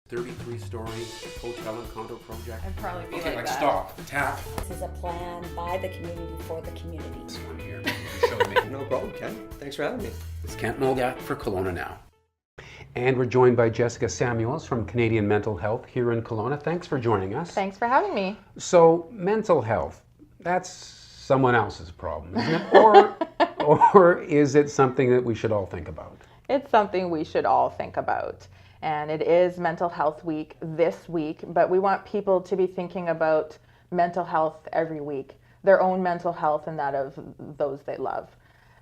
33-story hotel and condo project. I'd probably be Okay, like let's that. stop. Tap. This is a plan by the community for the community. This one here. Showed me. No problem, Ken. Thanks for having me. It's Kent Mulgat for Kelowna Now. And we're joined by Jessica Samuels from Canadian Mental Health here in Kelowna. Thanks for joining us. Thanks for having me. So, mental health, that's someone else's problem, isn't it? Or is it something that we should all think about? It's something we should all think about. And it is Mental Health Week this week, but we want people to be thinking about mental health every week, their own mental health and that of those they love.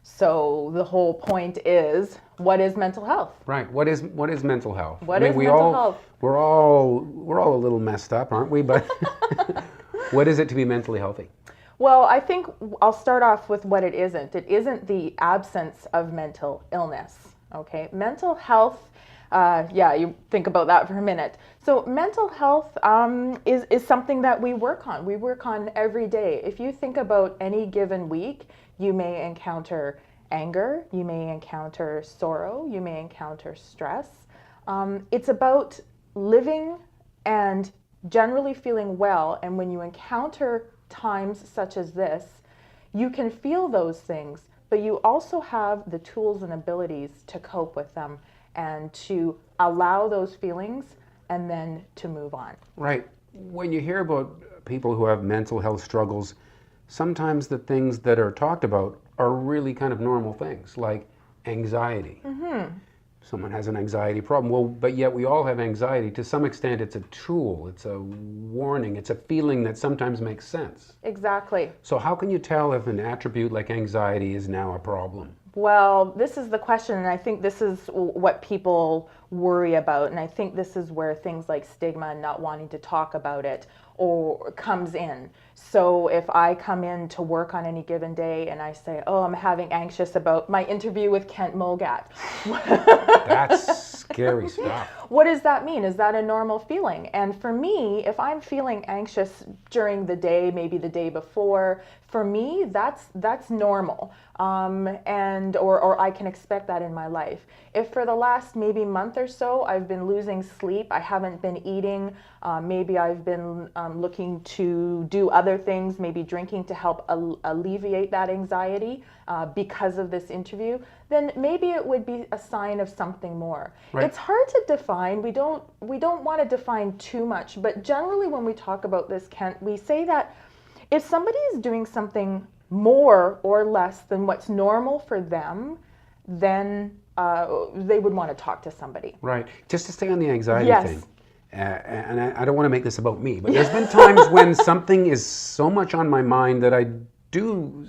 So the whole point is, what is mental health? Right. What is mental health? What is mental health? We're all a little messed up, aren't we? But what is it to be mentally healthy? Well, I think I'll start off with what it isn't. It isn't the absence of mental illness. Okay, mental health. You think about that for a minute. So mental health is something that we work on. We work on every day. If you think about any given week, you may encounter anger, you may encounter sorrow, you may encounter stress. It's about living and generally feeling well. And when you encounter times such as this, you can feel those things, but you also have the tools and abilities to cope with them and to allow those feelings and then to move on. Right. When you hear about people who have mental health struggles, sometimes the things that are talked about are really kind of normal things, like anxiety. Mm-hmm. Someone has an anxiety problem. Well, but yet we all have anxiety. To some extent, it's a tool, it's a warning, it's a feeling that sometimes makes sense. Exactly. So how can you tell if an attribute like anxiety is now a problem? Well, this is the question, and I think this is what people worry about, and I think this is where things like stigma and not wanting to talk about it or comes in. So if I come in to work on any given day and I say, oh, I'm having anxious about my interview with Kent Mulgat. That's scary stuff. What does that mean? Is that a normal feeling? And for me, if I'm feeling anxious during the day, maybe the day before, for me, that's normal. Or I can expect that in my life. If for the last maybe month or so, I've been losing sleep, I haven't been eating, maybe I've been looking to do other things, maybe drinking to help alleviate that anxiety because of this interview, then maybe it would be a sign of something more. Right. It's hard to define. We don't want to define too much, but generally when we talk about this, Kent, we say that if somebody is doing something more or less than what's normal for them, then they would want to talk to somebody. Right. Just to stay on the anxiety Yes. thing. And I don't want to make this about me, but there's been times when something is so much on my mind that I do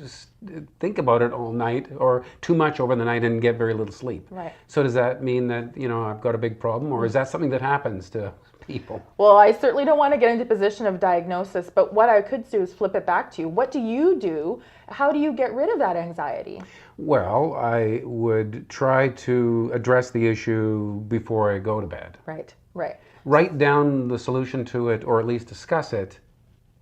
think about it all night or too much over the night and get very little sleep. Right. So does that mean that, I've got a big problem, or is that something that happens to people? Well, I certainly don't want to get into position of diagnosis, but what I could do is flip it back to you. What do you do? How do you get rid of that anxiety? Well, I would try to address the issue before I go to bed. Right. Write down the solution to it, or at least discuss it,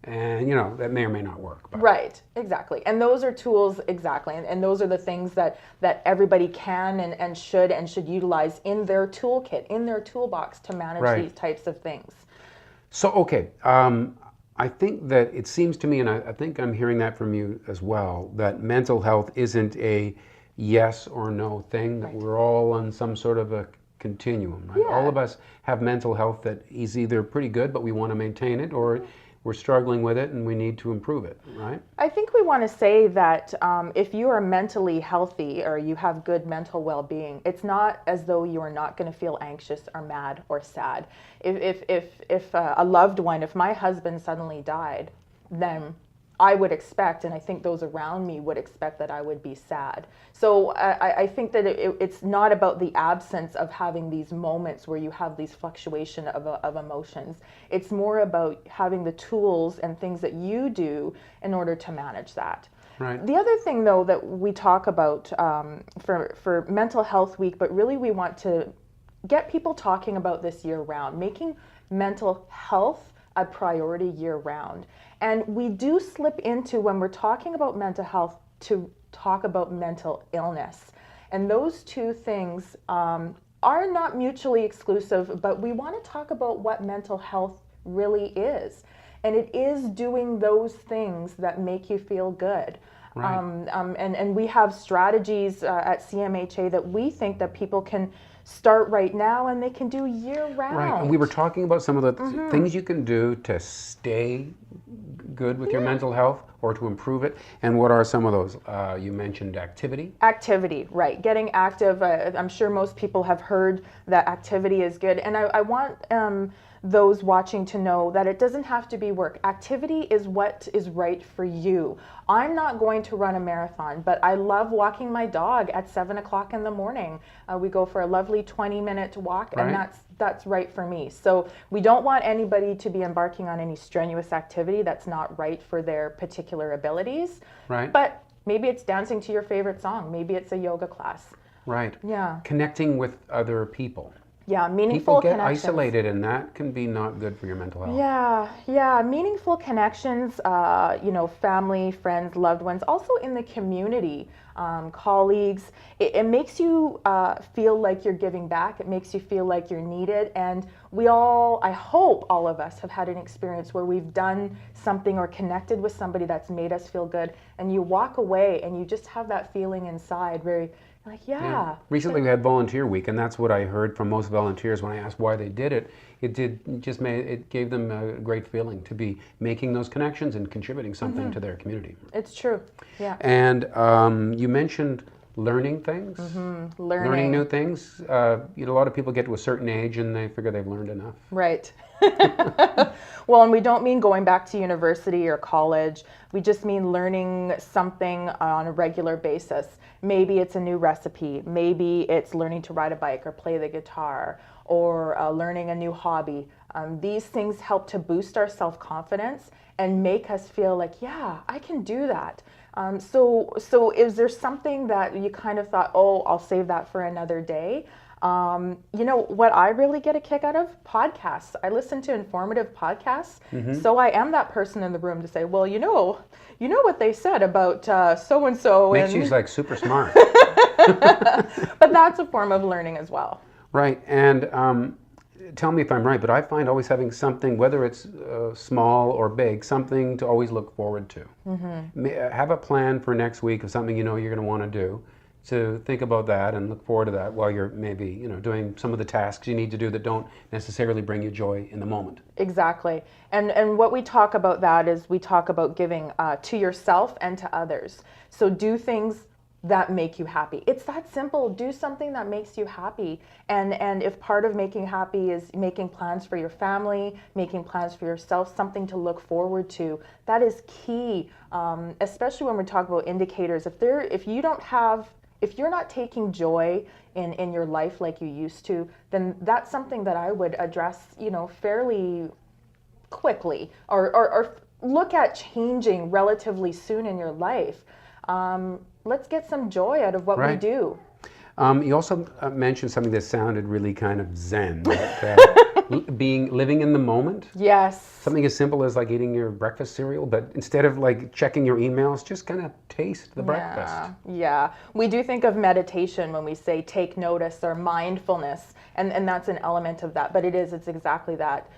and that may or may not work. But. Right, exactly. And those are tools, exactly. And those are the things that everybody can and should utilize in their toolkit, in their toolbox to manage these types of things. So, okay, I think that it seems to me, and I think I'm hearing that from you as well, that mental health isn't a yes or no thing, that we're all on some sort of a continuum, right? Yeah. All of us have mental health that is either pretty good, but we want to maintain it, or we're struggling with it and we need to improve it, right? I think we want to say that if you are mentally healthy or you have good mental well-being, it's not as though you are not going to feel anxious or mad or sad. If a loved one, if my husband suddenly died, then I would expect, and I think those around me would expect, that I would be sad. So I think that it's not about the absence of having these moments where you have these fluctuation of emotions. It's more about having the tools and things that you do in order to manage that. Right. The other thing, though, that we talk about for Mental Health Week, but really we want to get people talking about this year-round, making mental health a priority year-round. And we do slip into, when we're talking about mental health, to talk about mental illness. And those two things are not mutually exclusive, but we want to talk about what mental health really is. And it is doing those things that make you feel good. Right. And we have strategies at CMHA that we think that people can start right now and they can do year round. Right, and we were talking about some of the things you can do to stay good with your mental health or to improve it. And what are some of those? You mentioned activity. Activity, right. Getting active. I'm sure most people have heard that activity is good. And I want those watching to know that it doesn't have to be work. Activity is what is right for you. I'm not going to run a marathon, but I love walking my dog at 7 o'clock in the morning. We go for a lovely 20-minute walk, and that's right for me. So we don't want anybody to be embarking on any strenuous activity that's not right for their particular abilities. Right. But maybe it's dancing to your favorite song. Maybe it's a yoga class. Right. Yeah. Connecting with other people. Yeah, meaningful People get connections. Isolated, and that can be not good for your mental health. Yeah, meaningful connections, family, friends, loved ones, also in the community, colleagues. It makes you feel like you're giving back. It makes you feel like you're needed. And I hope all of us have had an experience where we've done something or connected with somebody that's made us feel good. And you walk away and you just have that feeling inside where like, yeah. Recently we had Volunteer Week, and that's what I heard from most volunteers when I asked why they did it. It gave them a great feeling to be making those connections and contributing something to their community. It's true. Yeah. And you mentioned learning things, learning new things. A lot of people get to a certain age and they figure they've learned enough. Right. Well, and we don't mean going back to university or college. We just mean learning something on a regular basis. Maybe it's a new recipe. Maybe it's learning to ride a bike or play the guitar or learning a new hobby. These things help to boost our self-confidence and make us feel like, yeah, I can do that. So is there something that you kind of thought, oh, I'll save that for another day? What I really get a kick out of? Podcasts. I listen to informative podcasts. So I am that person in the room to say, well, you know what they said about so-and-so. Makes you like super smart. But that's a form of learning as well. Right. And tell me if I'm right, but I find always having something, whether it's small or big, something to always look forward to. Have a plan for next week of something you're going to want to do. To think about that and look forward to that while you're maybe doing some of the tasks you need to do that don't necessarily bring you joy in the moment. Exactly. And what we talk about that is we talk about giving to yourself and to others. So do things that make you happy. It's that simple. Do something that makes you happy. And if part of making happy is making plans for your family, making plans for yourself, something to look forward to, that is key. Especially when we talk about indicators. If you're not taking joy in your life like you used to, then that's something that I would address, fairly quickly or look at changing relatively soon in your life. Let's get some joy out of what we do. You also mentioned something that sounded really kind of zen, living in the moment. Yes. Something as simple as like eating your breakfast cereal, but instead of like checking your emails, just kind of taste the breakfast. Yeah. We do think of meditation when we say take notice or mindfulness, and that's an element of that, but it's exactly that.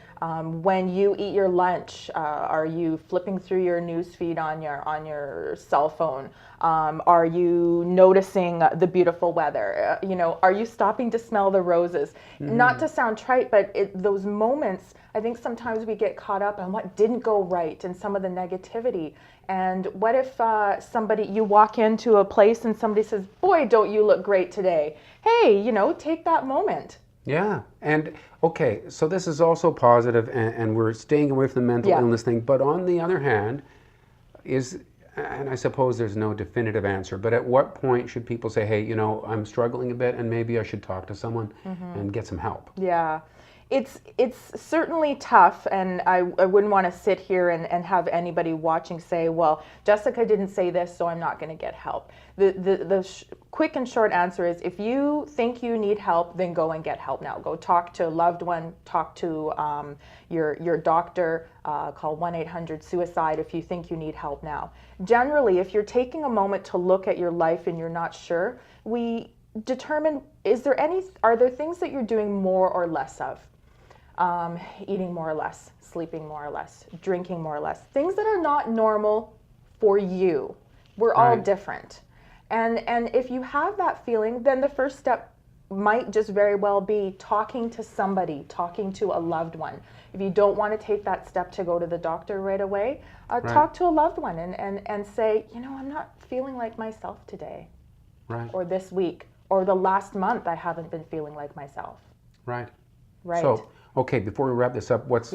When you eat your lunch, are you flipping through your news feed on your cell phone? Are you noticing the beautiful weather? Are you stopping to smell the roses? Not to sound trite, but those moments, I think sometimes we get caught up on what didn't go right and some of the negativity. And what if you walk into a place and somebody says, boy, don't you look great today? Hey, take that moment. Yeah, and okay, so this is also positive, and we're staying away from the mental illness thing, but on the other hand, and I suppose there's no definitive answer, but at what point should people say, hey, I'm struggling a bit and maybe I should talk to someone and get some help? Yeah. It's certainly tough, and I wouldn't want to sit here and have anybody watching say, well, Jessica didn't say this, so I'm not going to get help. The quick and short answer is, if you think you need help, then go and get help now. Go talk to a loved one, talk to your doctor, call 1-800-SUICIDE if you think you need help now. Generally, if you're taking a moment to look at your life and you're not sure, we determine, are there things that you're doing more or less of? Eating more or less, sleeping more or less, drinking more or less, things that are not normal for you. We're all different. And if you have that feeling, then the first step might just very well be talking to somebody, talking to a loved one. If you don't want to take that step to go to the doctor right away, talk to a loved one and say, I'm not feeling like myself today, or this week, or the last month I haven't been feeling like myself. Right. Right. So, okay, before we wrap this up, what's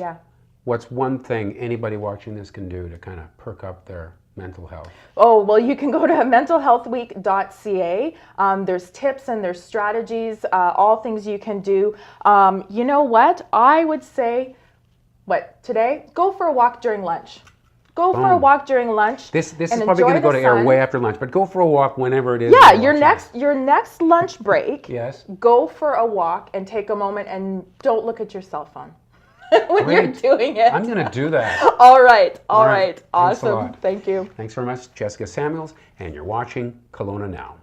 one thing anybody watching this can do to kind of perk up their mental health? Oh, well, you can go to mentalhealthweek.ca. There's tips and there's strategies, all things you can do. You know what? I would say, today? Go for a walk during lunch. Go for a walk during lunch. This is probably going to go to air way after lunch, but go for a walk whenever it is. Yeah, your next lunch break. Yes. Go for a walk and take a moment and don't look at your cell phone when you're doing it. I'm going to do that. All right. Thanks a Awesome. lot. Thank you. Thanks very much, Jessica Samuels, and you're watching Kelowna Now.